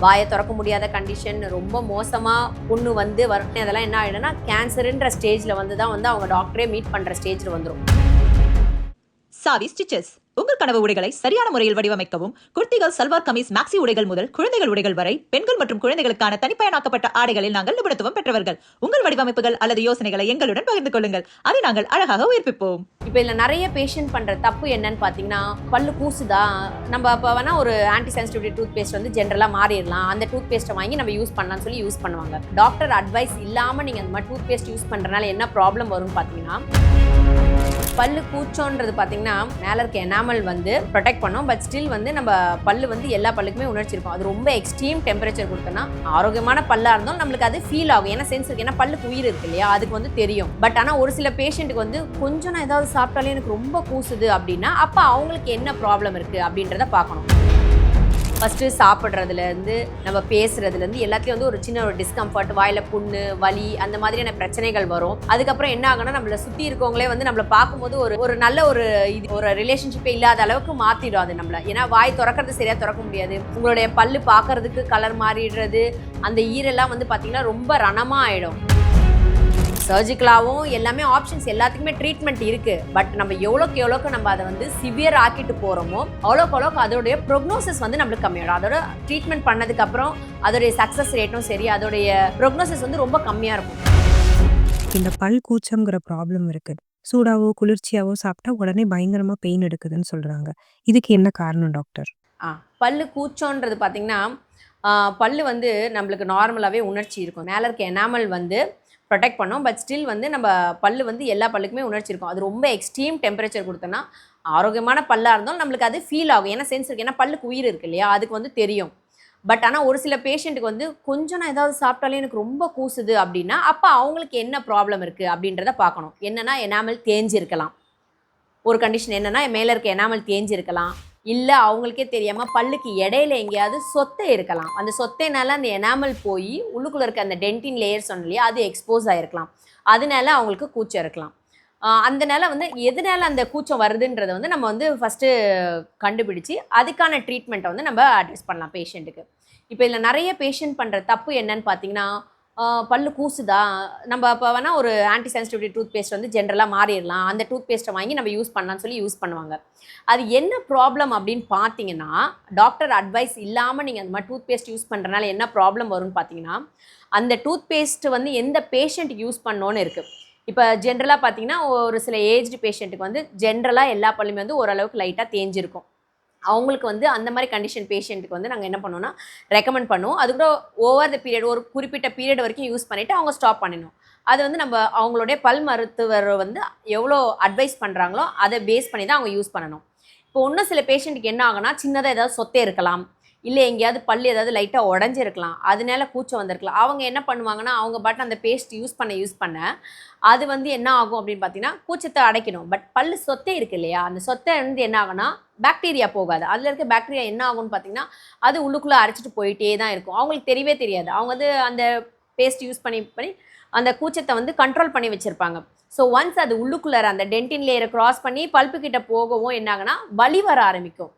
வாயை திறக்க முடியாத கண்டிஷன், ரொம்ப மோசமாக புண்ணு வந்து வரும், அதெல்லாம் என்ன ஆகிடும்னா கேன்சருன்ற ஸ்டேஜில் வந்து தான் வந்து அவங்க டாக்டரே மீட் பண்ணுற ஸ்டேஜில் வந்துடும். சாவி ஸ்டிச்சஸ் உங்கள் கனவு உடைகளை சரியான முறையில் வடிவமைக்கவும் குர்த்திகள், சல்வார் கமீஸ், மேக்ஸி உடைகள் முதல் குழந்தைகள் உடைகள் வரை பெண்கள் மற்றும் குழந்தைகளுக்கான தனிப்பயனாக்கப்பட்ட ஆடைகளில் நாங்கள் நிபுணத்துவம் பெற்றவர்கள். உங்கள் வடிவமைப்புகள் அல்லது யோசனைகளை எங்களுடன் பகிர்ந்து கொள்ளுங்கள், அதை நாங்கள் அழகாக உயிர்ப்பிப்போம். இப்போ இதில் நிறைய பேஷண்ட் பண்ணுற தப்பு என்னன்னு பார்த்தீங்கன்னா, பல்லு கூசுதா, நம்ம அப்போ வேணால் ஒரு ஆன்டி சென்சிட்டிவிட்டி டூத் பேஸ்ட் வந்து ஜென்ரலாக மாறிடலாம், அந்த டூத் பேஸ்ட்டை வாங்கி நம்ம யூஸ் பண்ணலாம்னு சொல்லி யூஸ் பண்ணுவாங்க. டாக்டர் அட்வைஸ் இல்லாமல் நீங்கள் அந்த மாதிரி டூத் பேஸ்ட் யூஸ் பண்ணுறதுனால என்ன ப்ராப்ளம் வரும்னு பார்த்தீங்கன்னா, பல்லு கூச்சோன்றது பார்த்தீங்கன்னா மேலே இருக்க எனாமல் வந்து ப்ரொடெக்ட் பண்ணோம், பட் ஸ்டில் வந்து நம்ம பல்லு வந்து எல்லா பல்லுக்குமே உணர்ச்சி இருக்கும். அது ரொம்ப எக்ஸ்ட்ரீம் டெம்பரேச்சர் கொடுத்தோன்னா ஆரோக்கியமான பல்லாக இருந்தாலும் நம்மளுக்கு அது ஃபீல் ஆகும், ஏன்னா சென்ஸ் இருக்கு, ஏன்னா பல்லுக்கு உயிர் இருக்கு இல்லையா, அதுக்கு வந்து தெரியும். பட் ஆனால் ஒரு சில பேஷண்ட்டுக்கு வந்து கொஞ்சம் நான் ஏதாவது சாப்பிட்டாலே எனக்கு ரொம்ப கூசுது அப்படின்னா அப்போ அவங்களுக்கு என்ன ப்ராப்ளம் இருக்குது அப்படின்றத பார்க்கணும். ஃபஸ்ட்டு சாப்பிட்றதுலேருந்து நம்ம பேசுகிறதுலேருந்து எல்லாத்துலேயும் வந்து ஒரு சின்ன ஒரு டிஸ்கம்ஃபர்ட், வாயில் புண்ணு, வலி, அந்த மாதிரியான பிரச்சனைகள் வரும். அதுக்கப்புறம் என்ன ஆகும்னா நம்மளை சுற்றி இருக்கவங்களே வந்து நம்மளை பார்க்கும்போது ஒரு நல்ல ஒரு ரிலேஷன்ஷிப்பே இல்லாத அளவுக்கு மாற்றிடும் அது நம்மளை. ஏன்னா வாய் திறக்கிறது சரியாக திறக்க முடியாது, உங்களுடைய பல்லு பார்க்கறதுக்கு கலர் மாறிடுறது, அந்த ஈரெல்லாம் வந்து பார்த்திங்கன்னா ரொம்ப ரணமாக ஆகிடும். சர்ஜிக்கலாகவும் எல்லாமே ஆப்ஷன்ஸ் எல்லாத்துக்குமே ட்ரீட்மெண்ட் இருக்குது, பட் நம்ம எவ்வளோக்கு நம்ம அதை வந்து சிவியர் ஆக்கிட்டு போகிறோமோ அவ்வளோக்கு அதோடைய ப்ரொக்னோசிஸ் வந்து நம்மளுக்கு கம்மியாகிடும். அதோட ட்ரீட்மெண்ட் பண்ணதுக்கப்புறம் அதோடைய சக்ஸஸ் ரேட்டும் சரி, அதோடைய ப்ரொக்னோசிஸ் வந்து ரொம்ப கம்மியாக இருக்கும். இந்த பல் கூச்சம்ங்கிற ப்ராப்ளம் இருக்குது. சூடாவோ குளிர்ச்சியாவோ சாப்பிட்டா உடனே பயங்கரமாக பெயின் எடுக்குதுன்னு சொல்கிறாங்க. இதுக்கு என்ன காரணம் டாக்டர்? பல்லு கூச்சோன்றது பார்த்திங்கன்னா, பல்லு வந்து நம்மளுக்கு நார்மலாகவே உணர்ச்சி இருக்கும், மேலே இருக்க எனாமல் வந்து ப்ரொடெக்ட் பண்ணோம், பட் ஸ்டில் வந்து நம்ம பல்லு வந்து எல்லா பல்லுக்குமே உணர்ச்சி இருக்கும். அது ரொம்ப எக்ஸ்ட்ரீம் டெம்பரேச்சர் கொடுத்தோன்னா ஆரோக்கியமான பல்லாக இருந்தாலும் நம்மளுக்கு அது ஃபீல் ஆகும், ஏன்னா சென்ஸ் இருக்குது, ஏன்னா பல்லுக்கு உயிர் இருக்குது இல்லையா, அதுக்கு வந்து தெரியும். பட் ஆனால் ஒரு சில பேஷண்ட்டுக்கு வந்து கொஞ்சம் நான் ஏதாவது சாப்பிட்டாலே எனக்கு ரொம்ப கூசுது அப்படின்னா அப்போ அவங்களுக்கு என்ன ப்ராப்ளம் இருக்குது அப்படின்றத பார்க்கணும். என்னென்னா எனாமல் தேஞ்சிருக்கலாம், ஒரு கண்டிஷன் என்னென்னா மேலே இருக்க எனாமல் தேஞ்சிருக்கலாம், இல்லை அவங்களுக்கே தெரியாமல் பல்லுக்கு இடையில எங்கேயாவது சொத்தை இருக்கலாம், அந்த சொத்தைனால அந்த எனாமல் போய் உள்ளுக்குள்ளே இருக்க அந்த டென்டின் லேயர் சொன்ன இல்லையா அது எக்ஸ்போஸ் ஆகிருக்கலாம், அதனால அவங்களுக்கு கூச்சம் இருக்கலாம். அதனால வந்து எதனால அந்த கூச்சம் வருதுன்றதை வந்து நம்ம வந்து ஃபஸ்ட்டு கண்டுபிடிச்சி அதுக்கான ட்ரீட்மெண்ட்டை வந்து நம்ம அட்வைஸ் பண்ணலாம் பேஷண்ட்டுக்கு. இப்போ இதில் நிறைய பேஷண்ட் பண்ணுற தப்பு என்னன்னு பார்த்தீங்கன்னா, பல்லு கூசுதா, நம்ம அப்போ வேணால் ஒரு ஆன்டி சென்சிட்டிவிட்டி டூத் பேஸ்ட் வந்து ஜென்ரலாக மாறிடலாம், அந்த டூத் பேஸ்ட்டை வாங்கி நம்ம யூஸ் பண்ணலாம்னு சொல்லி யூஸ் பண்ணுவாங்க. அது என்ன ப்ராப்ளம் அப்படின்னு பார்த்தீங்கன்னா, டாக்டர் அட்வைஸ் இல்லாமல் நீங்கள் அந்த மாதிரி டூத் பேஸ்ட் யூஸ் பண்ணுறதுனால என்ன ப்ராப்ளம் வரும்னு பார்த்தீங்கன்னா, அந்த டூத் பேஸ்ட் வந்து எந்த பேஷண்ட்டுக்கு யூஸ் பண்ணோன்னு இருக்குது. இப்போ ஜென்ரலாக பார்த்தீங்கன்னா ஒரு சில ஏஜ்டு பேஷண்ட்டுக்கு வந்து ஜென்ரலாக எல்லா பல்லுமே வந்து ஓரளவுக்கு லைட்டாக தேஞ்சிருக்கும். அவங்களுக்கு வந்து அந்த மாதிரி கண்டிஷன் பேஷண்ட்டுக்கு வந்து நாங்கள் என்ன பண்ணுவோம்னா ரெக்கமெண்ட் பண்ணுவோம். அது கூட ஓவர் த பீரியட் ஒரு குறிப்பிட்ட பீரியட் வரைக்கும் யூஸ் பண்ணிவிட்டு அவங்க ஸ்டாப் பண்ணிடணும். அது வந்து நம்ம அவங்களுடைய பல் மருத்துவர் வந்து எவ்வளோ அட்வைஸ் பண்ணுறாங்களோ அதை பேஸ் பண்ணி தான் அவங்க யூஸ் பண்ணணும். இப்போ இன்னும் சில பேஷண்ட்டுக்கு என்ன ஆகுனா சின்னதாக ஏதாவது சொத்தே இருக்கலாம், இல்லை எங்கேயாவது பல் ஏதாவது லைட்டாக உடஞ்சிருக்கலாம், அதனால கூச்சம் வந்திருக்கலாம். அவங்க என்ன பண்ணுவாங்கன்னா அவங்க பாட்டு அந்த பேஸ்ட் யூஸ் பண்ண அது வந்து என்ன ஆகும் அப்படின்னு பார்த்தீங்கன்னா கூச்சத்தை அடைக்கணும். பட் பல் சொத்தை இருக்குது இல்லையா, அந்த சொத்தை வந்து என்ன ஆகுனா பாக்டீரியா போகாது, அதில் இருக்க பாக்டீரியா என்ன ஆகும்னு பார்த்தீங்கன்னா அது உள்ளுக்குள்ளே அரைச்சிட்டு போயிட்டே தான் இருக்கும். அவங்களுக்கு தெரியவே தெரியாது, அவங்க வந்து அந்த பேஸ்ட் யூஸ் பண்ணி அந்த கூச்சத்தை வந்து கண்ட்ரோல் பண்ணி வச்சுருப்பாங்க. ஸோ ஒன்ஸ் அது உள்ளுக்குள்ளே அந்த டென்டின் லேயரை க்ராஸ் பண்ணி பல்ப்புக்கிட்ட போகவும் என்ன ஆகுனா வலி வர ஆரம்பிக்கும்.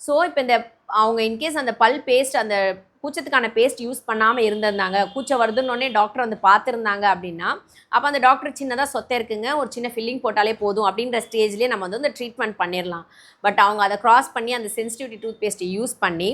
ஸோ இப்போ இந்த அவங்க இன்கேஸ் அந்த பல் பேஸ்ட் அந்த கூச்சத்துக்கான பேஸ்ட் யூஸ் பண்ணாமல் இருந்திருந்தாங்க, கூச்சம் வருதுன்னொடனே டாக்டர் வந்து பார்த்துருந்தாங்க அப்படின்னா அப்போ அந்த டாக்டர் சின்னதாக சொத்தை இருக்குங்க, ஒரு சின்ன ஃபில்லிங் போட்டாலே போதும் அப்படின்ற ஸ்டேஜ்லேயே நம்ம வந்து அந்த ட்ரீட்மெண்ட் பண்ணிடலாம். பட் அவங்க அதை க்ராஸ் பண்ணி அந்த சென்சிட்டிவிட்டி டூத் பேஸ்ட்டை யூஸ் பண்ணி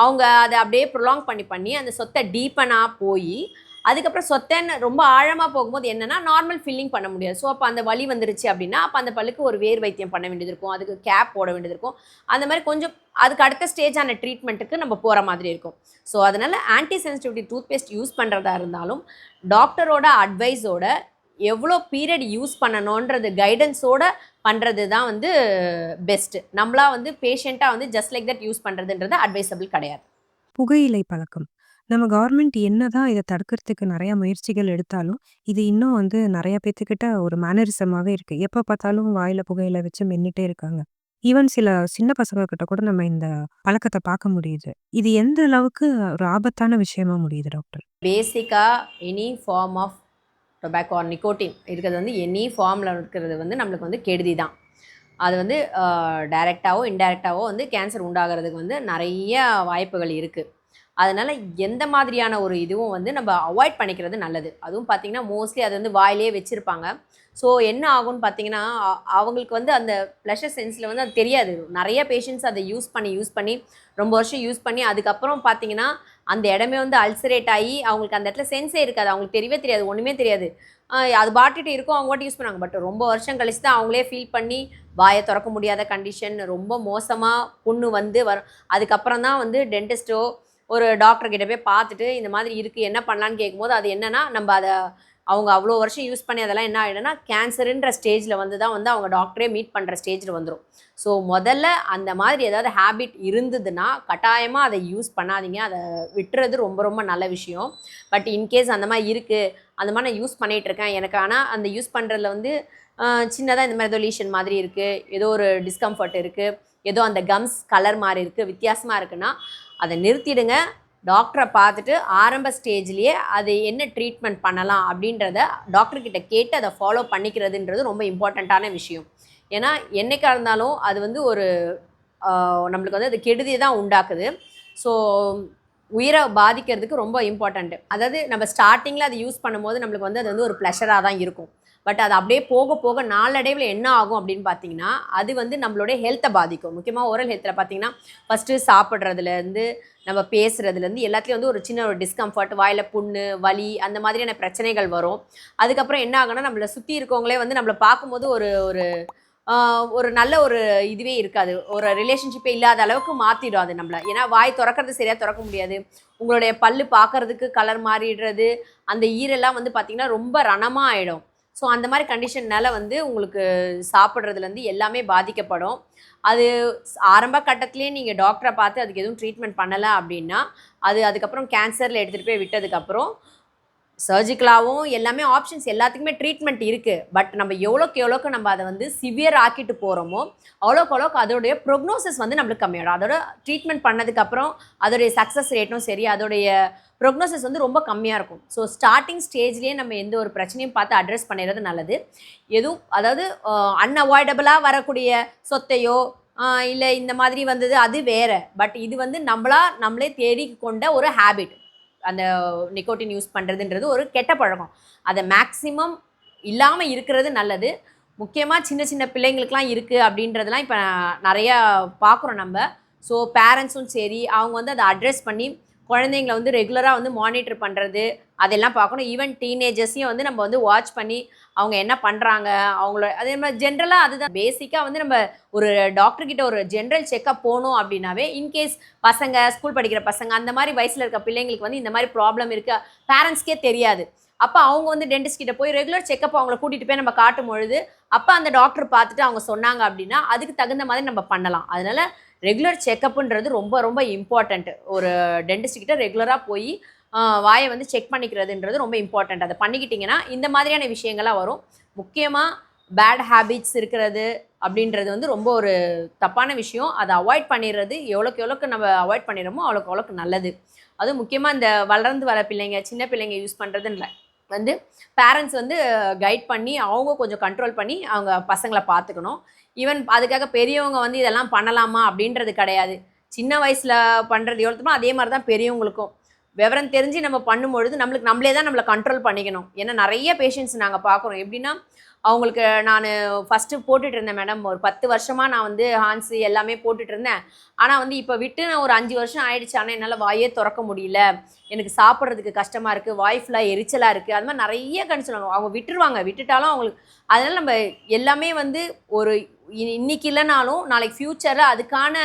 அவங்க அதை அப்படியே ப்ரொலாங் பண்ணி அந்த சொத்தை டீப்பனாக போய் அதுக்கப்புறம் சொத்தைன்னு ரொம்ப ஆழமாக போகும்போது என்னென்னா நார்மல் ஃபில்லிங் பண்ண முடியாது. ஸோ அப்போ அந்த வலி வந்துருச்சு அப்படின்னா அப்போ அந்த பல்லுக்கு ஒரு வேர் வைத்தியம் பண்ண வேண்டியது இருக்கும், அதுக்கு கேப் போட வேண்டியது இருக்கும், அந்த மாதிரி கொஞ்சம் அதுக்கு அடுத்த ஸ்டேஜான ட்ரீட்மெண்ட்டுக்கு நம்ம போகிற மாதிரி இருக்கும். ஸோ அதனால் anti sensitivity toothpaste use பண்ணுறதா இருந்தாலும் டாக்டரோட அட்வைஸோட எவ்வளோ பீரியட் யூஸ் பண்ணணுன்றது கைடன்ஸோடு பண்ணுறது தான் வந்து பெஸ்ட்டு. நம்மளா வந்து பேஷண்ட்டாக வந்து ஜஸ்ட் லைக் தட் யூஸ் பண்ணுறதுன்றது அட்வைசபிள் கிடையாது. புகையிலை பழக்கம் நம்ம கவர்மெண்ட் என்னதான் இதை தடுக்கிறதுக்கு நிறைய முயற்சிகள் எடுத்தாலும் இது இன்னும் வந்து நிறைய பேத்துக்கிட்ட ஒரு மேனரிசமாகவே இருக்குது. எப்போ பார்த்தாலும் வாயில் புகையிலை வச்சு மென்னிட்டே இருக்காங்க. ஈவன் சில சின்ன பசங்க கிட்ட கூட நம்ம இந்த பழக்கத்தை பார்க்க முடியுது. இது எந்த அளவுக்கு ஒரு ஆபத்தான விஷயமா முடியுது டாக்டர்? பேசிக்காக any form of tobacco or nicotine இருக்கிறது வந்து எனி ஃபார்மில் இருக்கிறது வந்து நம்மளுக்கு வந்து கெடுதி தான். அது வந்து டைரெக்டாகவோ இன்டைரக்டாகவோ வந்து கேன்சர் உண்டாகிறதுக்கு வந்து நிறைய வாய்ப்புகள் இருக்குது. அதனால் எந்த மாதிரியான ஒரு இதுவும் வந்து நம்ம அவாய்ட் பண்ணிக்கிறது நல்லது. அதுவும் பார்த்திங்கன்னா மோஸ்ட்லி அது வந்து வாயிலே வச்சுருப்பாங்க. ஸோ என்ன ஆகும்னு பார்த்தீங்கன்னா, அவங்களுக்கு வந்து அந்த ப்ளஷர் சென்ஸில் வந்து அது தெரியாது. நிறைய பேஷண்ட்ஸ் அதை யூஸ் பண்ணி ரொம்ப வருஷம் யூஸ் பண்ணி அதுக்கப்புறம் பார்த்தீங்கன்னா, அந்த இடமே வந்து அல்சரேட் ஆகி அவங்களுக்கு அந்த இடத்துல சென்ஸே இருக்காது. அவங்களுக்கு தெரியவே தெரியாது, ஒன்றுமே தெரியாது. அது பாட்டுட்டு இருக்கும், அவங்க பாட்டு யூஸ் பண்ணுவாங்க. பட் ரொம்ப வருஷம் கழிச்சு தான் அவங்களே ஃபீல் பண்ணி வாயை திறக்க முடியாத கண்டிஷன், ரொம்ப மோசமாக புண்ணு வந்து வரும். அதுக்கப்புறம் தான் வந்து டென்டிஸ்ட்டோ ஒரு டாக்டர் கிட்ட போய் பார்த்துட்டு இந்த மாதிரி இருக்குது என்ன பண்ணலான்னு கேட்கும்போது, அது என்னன்னா நம்ம அதை அவங்க அவ்வளோ வருஷம் யூஸ் பண்ணி அதெல்லாம் என்ன ஆகிடும்னா கேன்சருன்ற ஸ்டேஜில் வந்து தான் வந்து அவங்க டாக்டரே மீட் பண்ணுற ஸ்டேஜில் வந்துடும். ஸோ முதல்ல அந்த மாதிரி ஏதாவது ஹேபிட் இருந்ததுன்னா கட்டாயமாக அதை யூஸ் பண்ணாதீங்க. அதை விட்டுறது ரொம்ப ரொம்ப நல்ல விஷயம். பட் இன்கேஸ் அந்த மாதிரி இருக்குது, அந்த மாதிரி நான் யூஸ் பண்ணிகிட்ருக்கேன், எனக்கு ஆனால் அந்த யூஸ் பண்ணுறதுல வந்து சின்னதாக இந்த மாதிரி ஏதோ லீஷன் மாதிரி இருக்குது, ஏதோ ஒரு டிஸ்கம்ஃபர்ட் இருக்குது, ஏதோ அந்த கம்ஸ் கலர் மாதிரி இருக்குது, வித்தியாசமாக இருக்குன்னா அதை நிறுத்திடுங்க. டாக்டரை பார்த்துட்டு ஆரம்ப ஸ்டேஜ்லேயே அது என்ன ட்ரீட்மெண்ட் பண்ணலாம் அப்படின்றத டாக்டர்கிட்ட கேட்டு அதை ஃபாலோ பண்ணிக்கிறதுன்றது ரொம்ப இம்பார்ட்டண்ட்டான விஷயம். ஏன்னா என்றைக்காக இருந்தாலும் அது வந்து ஒரு நம்மளுக்கு வந்து அது கெடுதியை தான் உண்டாக்குது. ஸோ உயிரை பாதிக்கிறதுக்கு ரொம்ப இம்பார்ட்டண்ட்டு. அதாவது நம்ம ஸ்டார்டிங்கில் அதை யூஸ் பண்ணும்போது நம்மளுக்கு வந்து அது வந்து ஒரு ப்ளஷராக தான் இருக்கும். பட் அது அப்படியே போக போக நாளடைவில் என்ன ஆகும் அப்படின்னு பார்த்தீங்கன்னா, அது வந்து நம்மளுடைய ஹெல்த்தை பாதிக்கும். முக்கியமாக ஓரல் ஹெல்த்தில் பார்த்தீங்கன்னா, ஃபஸ்ட்டு சாப்பிட்றதுலேருந்து நம்ம பேசுகிறதுலேருந்து எல்லாத்துலேயும் வந்து ஒரு சின்ன ஒரு டிஸ்கம்ஃபர்ட், வாயில் புண்ணு, வலி அந்த மாதிரியான பிரச்சனைகள் வரும். அதுக்கப்புறம் என்ன ஆகும்னா, நம்மளை சுற்றி இருக்கவங்களே வந்து நம்மளை பார்க்கும்போது ஒரு ஒரு ஒரு நல்ல ஒரு இதுவே இருக்காது. ஒரு ரிலேஷன்ஷிப்பே இல்லாத அளவுக்கு மாற்றிடும் அது நம்மள. ஏன்னா வாய் திறக்கிறது சரியாக திறக்க முடியாது. உங்களுடைய பல்லு பார்க்குறதுக்கு கலர் மாறிடுறது, அந்த ஈரெல்லாம் வந்து பார்த்திங்கன்னா ரொம்ப ரணமாக ஆகிடும். ஸோ அந்த மாதிரி கண்டிஷன்னால வந்து உங்களுக்கு சாப்பிட்றதுலேருந்து எல்லாமே பாதிக்கப்படும். அது ஆரம்ப கட்டத்திலேயே நீங்கள் டாக்டரை பார்த்து அதுக்கு எதுவும் ட்ரீட்மெண்ட் பண்ணலை அப்படின்னா, அது அதுக்கப்புறம் கேன்சரில் எடுத்துகிட்டு போய் விட்டதுக்கப்புறம் சர்ஜிக்கலாகவும் எல்லாமே ஆப்ஷன்ஸ் எல்லாத்துக்குமே ட்ரீட்மெண்ட் இருக்குது. பட் நம்ம எவ்வளோக்கு நம்ம அதை வந்து சிவியர் ஆக்கிட்டு போகிறோமோ அவ்வளோக்கு அதோடைய ப்ரொக்னோசிஸ் வந்து நம்மளுக்கு கம்மியாகிடும். அதோட ட்ரீட்மெண்ட் பண்ணதுக்கப்புறம் அதோடைய சக்ஸஸ் ரேட்டும் சரி, அதோடைய ப்ரொக்னோசிஸ் வந்து ரொம்ப கம்மியாக இருக்கும். ஸோ ஸ்டார்டிங் ஸ்டேஜ்லேயே நம்ம எந்த ஒரு பிரச்சனையும் பார்த்து அட்ரஸ் பண்ணிடுறது நல்லது. எதுவும் அதாவது அன்அவாய்டபுளாக வரக்கூடிய சொத்தையோ இல்லை இந்த மாதிரி வந்தது அது வேறு. பட் இது வந்து நம்மளே தேடி கொண்ட ஒரு ஹேபிட். அந்த நிக்கோட்டின் யூஸ் பண்ணுறதுன்றது ஒரு கெட்ட பழக்கம். அதை மேக்ஸிமம் இல்லாமல் இருக்கிறது நல்லது. முக்கியமாக சின்ன சின்ன பிள்ளைங்களுக்கெலாம் இருக்குது அப்படின்றதெல்லாம் இப்போ நிறையா பார்க்குறோம் நம்ம. ஸோ பேரண்ட்ஸும் சரி, அவங்க வந்து அதை அட்ரஸ் பண்ணி குழந்தைங்கள வந்து ரெகுலராக வந்து மானிட்டர் பண்ணுறது அதெல்லாம் பார்க்கணும். ஈவன் டீனேஜர்ஸையும் வந்து நம்ம வந்து வாட்ச் பண்ணி அவங்க என்ன பண்ணுறாங்க, அவங்களோட அதே மாதிரி ஜென்ரலாக அதுதான் பேசிக்காக வந்து நம்ம ஒரு டாக்டர்கிட்ட ஒரு ஜென்ரல் செக்கப் போகணும் அப்படின்னாவே, இன்கேஸ் பசங்க ஸ்கூல் படிக்கிற பசங்க அந்த மாதிரி வயசில் இருக்க பிள்ளைங்களுக்கு வந்து இந்த மாதிரி ப்ராப்ளம் இருக்குது பேரண்ட்ஸ்க்கே தெரியாது. அப்போ அவங்க வந்து டென்டிஸ்ட் கிட்ட போய் ரெகுலர் செக்கப் அவங்கள கூட்டிகிட்டு போய் நம்ம காட்டும் பொழுது அப்போ அந்த டாக்டர் பார்த்துட்டு அவங்க சொன்னாங்க அப்படின்னா அதுக்கு தகுந்த மாதிரி நம்ம பண்ணலாம். அதனால் ரெகுலர் செக்கப்புன்றது ரொம்ப ரொம்ப இம்பார்ட்டண்ட். ஒரு டென்டிஸ்ட் கிட்ட ரெகுலராக போய் வாயை வந்து செக் பண்ணிக்கிறதுன்றது ரொம்ப இம்பார்ட்டண்ட். அதை பண்ணிக்கிட்டிங்கன்னா இந்த மாதிரியான விஷயங்கள்லாம் வரும். முக்கியமாக பேட் ஹேபிட்ஸ் இருக்கிறது அப்படின்றது வந்து ரொம்ப ஒரு தப்பான விஷயம். அதை அவாய்ட் பண்ணிடுறது எவ்வளோக்கு நம்ம அவாய்ட் பண்ணிடுறோமோ அவ்வளோக்கு நல்லது. அதுவும் முக்கியமாக இந்த வளர்ந்து வர பிள்ளைங்க, சின்ன பிள்ளைங்க யூஸ் பண்ணுறதுன்னு வந்து பேரண்ட்ஸ் வந்து கைட் பண்ணி அவங்க கொஞ்சம் கண்ட்ரோல் பண்ணி அவங்க பசங்களை பார்த்துக்கணும். ஈவன் அதுக்காக பெரியவங்க வந்து இதெல்லாம் பண்ணலாமா அப்படின்றது கிடையாது. சின்ன வயசில் பண்ணுறது எவ்வளோத்துமோ அதே மாதிரி தான் பெரியவங்களுக்கும். விவரம் தெரிஞ்சு நம்ம பண்ணும்பொழுது நம்மளே தான் நம்மளை கண்ட்ரோல் பண்ணிக்கணும். ஏன்னா நிறைய பேஷண்ட்ஸ் நாங்கள் பார்க்குறோம். எப்படின்னா அவங்களுக்கு நான் ஃபஸ்ட்டு போட்டுட்டு இருந்தேன் மேடம், ஒரு 10 வருஷமாக நான் வந்து ஹான்ஸு எல்லாமே போட்டுட்டு இருந்தேன். ஆனால் வந்து இப்போ விட்டு நான் ஒரு 5 வருஷம் ஆயிடுச்சு. ஆனால் என்னால் வாயே திறக்க முடியல, எனக்கு சாப்பிட்றதுக்கு கஷ்டமாக இருக்குது, வாய் ஃபுல்லாக எரிச்சலாக இருக்குது, அது மாதிரி நிறைய கண்டிச்சு அவங்க விட்டுட்டாலும் அவங்களுக்கு அதனால் நம்ம எல்லாமே வந்து ஒரு இன்னைக்கு இல்லைனாலும் நாளைக்கு ஃப்யூச்சரில் அதுக்கான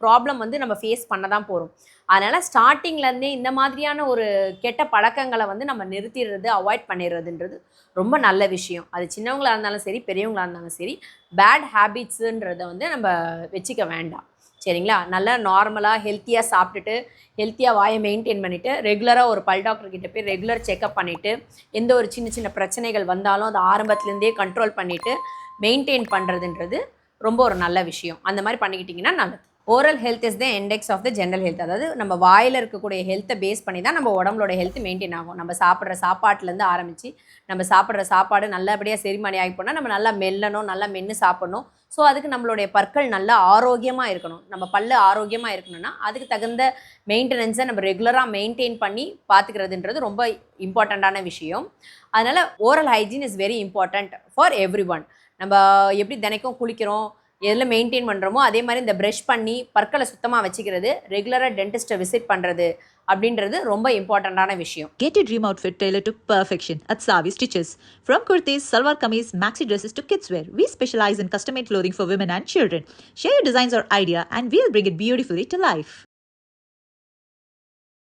ப்ராப்ளம் வந்து நம்ம ஃபேஸ் பண்ண தான் போகிறோம். அதனால் ஸ்டார்டிங்லேருந்தே இந்த மாதிரியான ஒரு கெட்ட பழக்கங்களை வந்து நம்ம நிறுத்திடுறது, அவாய்ட் பண்ணிடுறதுன்றது ரொம்ப நல்ல விஷயம். அது சின்னவங்களாக இருந்தாலும் சரி, பெரியவங்களாக இருந்தாலும் சரி, பேட் ஹேபிட்ஸுன்றதை வந்து நம்ம வச்சுக்க வேண்டாம். சரிங்களா? நல்லா நார்மலாக ஹெல்த்தியாக சாப்பிட்டுட்டு ஹெல்த்தியாக வாயை மெயின்டைன் பண்ணிவிட்டு ரெகுலராக ஒரு பல் டாக்டர்கிட்ட போய் ரெகுலர் செக்கப் பண்ணிவிட்டு எந்த ஒரு சின்ன சின்ன பிரச்சனைகள் வந்தாலும் அதை ஆரம்பத்துலேருந்தே கண்ட்ரோல் பண்ணிவிட்டு மெயின்டைன் பண்ணுறதுன்றது ரொம்ப ஒரு நல்ல விஷயம். அந்த மாதிரி பண்ணிக்கிட்டிங்கன்னா நல்லது. Oral health is the index of the general health. அதாவது நம்ம வாயில் இருக்கக்கூடிய ஹெல்த்தை பேஸ் பண்ணி தான் நம்ம உடம்புலோட ஹெல்த் மெயின்டைன் ஆகும். நம்ம சாப்பிட்ற சாப்பாட்டிலேருந்து ஆரம்பித்து நம்ம சாப்பிட்ற சாப்பாடு நல்லபடியாக செரிமானி ஆகி போனால் நம்ம நல்லா மெல்லணும், நல்லா மென்று சாப்பிட்ணும். ஸோ அதுக்கு நம்மளுடைய பற்கள் நல்லா ஆரோக்கியமாக இருக்கணும். நம்ம பல்லு ஆரோக்கியமாக இருக்கணும்னா அதுக்கு தகுந்த மெயின்டெனன்ஸை நம்ம ரெகுலராக மெயின்டைன் பண்ணி பார்த்துக்கிறதுன்றது ரொம்ப இம்பார்ட்டண்ட்டான விஷயம். அதனால் oral hygiene is very important for every one. நம்ம எப்படி தினைக்கும் குளிக்கிறோம், எதில் மெயின்டைன் பண்ணுறோமோ அதே மாதிரி இந்த ப்ரஷ் பண்ணி பற்களை சுத்தமாக வச்சுக்கிறது, ரெகுலராக டென்டிஸ்ட்டை விசிட் பண்ணுறது அப்படின்றது ரொம்ப இம்பார்ட்டண்ட்டான விஷயம். Get your dream outfit tailored to perfection at Savi Stitches. From kurtis, salwar kameez, maxi dresses to kids wear, we specialize in custom-made clothing for women and children. Share your designs or idea and we'll bring it beautifully to life.